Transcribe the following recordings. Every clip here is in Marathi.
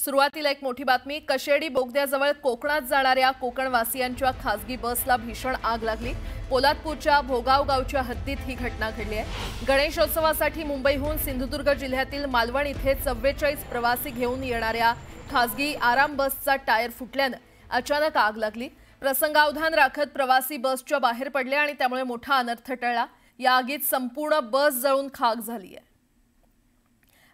सुरुवातीला एक मोठी बातमी। कशेडी बोगद्याजवळ कोकणात जाणाऱ्या कोकणवासियांच्या खासगी बसला भीषण आग लागली। पोलादपूरच्या भोगाव गावच्या हद्दीत ही घटना घडली आहे। गणेशोत्सवासाठी मुंबईहून सिंधुदुर्ग जिल्ह्यातील मालवण इथे 44 प्रवासी घेऊन येणाऱ्या खासगी आराम बसचा टायर फुटल्याने अचानक आग लागली। प्रसंगावधान राखत प्रवासी बसच्या बाहेर पडले आणि त्यामुळे मोठा अनर्थ टळला। या आगीत संपूर्ण बस जळून खाक झाली आहे।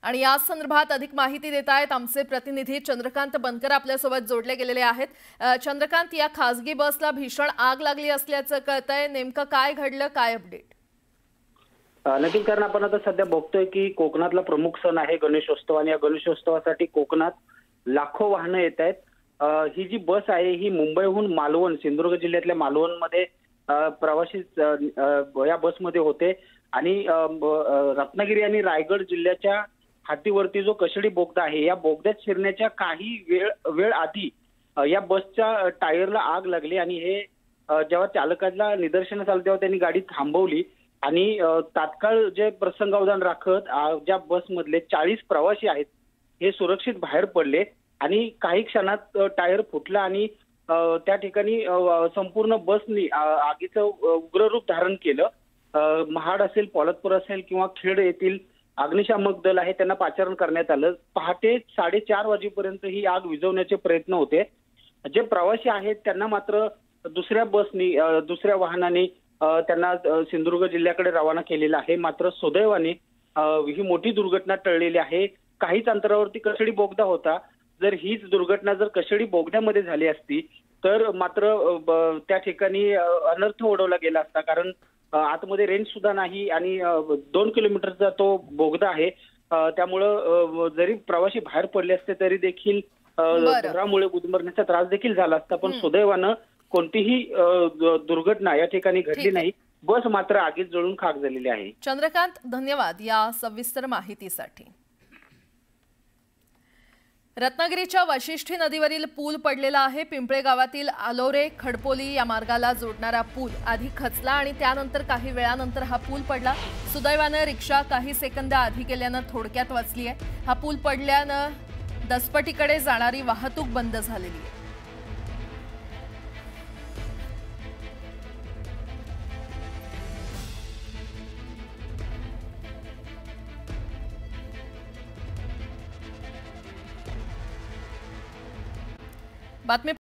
आणि या संदर्भात अधिक माहिती देत आहेत आमचे प्रतिनिधी चंद्रकांत बनकर आपल्यासोबत जोडले गेलेले आहेत। चंद्रकांत, या खासगी बसला भीषण आग लागली असल्याचं कळतंय, नेमकं काय घडलं, काय अपडेट? नक्कीच, कारण आपण आता सध्या बघतोय की कोकणातला प्रमुख सण आहे गणेशोत्सव आणि या गणेशोत्सवासाठी कोकणात लाखो वाहनं येत आहेत। ही जी बस आहे ही मुंबईहून मालवण, सिंधुदुर्ग जिल्ह्यातल्या मालवणमध्ये प्रवासी या बसमध्ये होते आणि रत्नागिरी आणि रायगड जिल्ह्याच्या हद्दीवरती जो कशेडी बोगदा आहे या बोगद्यात शिरण्याच्या काही वेळ आधी या बसच्या टायरला आग लागली आणि हे जेव्हा चालकाला निदर्शनास आलं तेव्हा त्यांनी गाडी थांबवली आणि तात्काळ जे प्रसंगावधान राखत ज्या बसमधले 40 प्रवासी आहेत हे सुरक्षित बाहेर पडले आणि काही क्षणात टायर फुटला आणि त्या ठिकाणी संपूर्ण बसनी आगीचं उग्र रूप धारण केलं। महाड असेल, पोलादपूर असेल किंवा खेड येथील अग्निशामक दल आहे त्यांना पाचारण करण्यात आलं। पहाटे 4:30 वाजेपर्यंत ही आग विझवण्याचे प्रयत्न होते। जे प्रवासी आहेत त्यांना मात्र दुसऱ्या बसनी, दुसऱ्या वाहनाने त्यांना सिंधुदुर्ग जिल्ह्याकडे रवाना केलेलं आहे। मात्र सुदैवाने ही मोठी दुर्घटना टळलेली आहे। काहीच अंतरावरती कशेडी बोगदा होता। जर हीच दुर्घटना जर कशेडी बोगद्यामध्ये झाली असती तर मात्र त्या ठिकाणी अनर्थ ओढवला गेला असता, कारण आतमध्ये रेंज सुद्धा नाही आणि 2 किलोमीटरचा तो बोगदा आहे। त्यामुळं जरी प्रवासी बाहेर पडले असते तरी देखील धरामुळे गुदमरण्याचा त्रास देखील झाला असता, पण सुदैवानं कोणतीही दुर्घटना या ठिकाणी घडली नाही। बस मात्र आगीत जळून खाक झालेली आहे। चंद्रकांत, धन्यवाद या सविस्तर माहितीसाठी। रत्नागिरीच्या वाशिष्ठी नदीवरील पूल पडलेला आहे। पिंपळे गावातील आलोरे खडपोली या मार्गाला जोडणारा पूल आधी खचला आणि त्यानंतर काही वेळानंतर हा पूल पडला। सुदैवाने रिक्षा काही सेकंद आधी गेल्याने थोडक्यात वाचली आहे। हा पूल पडल्याने दसपटीकडे जाणारी वाहतूक बंद झालेली आहे। बातमी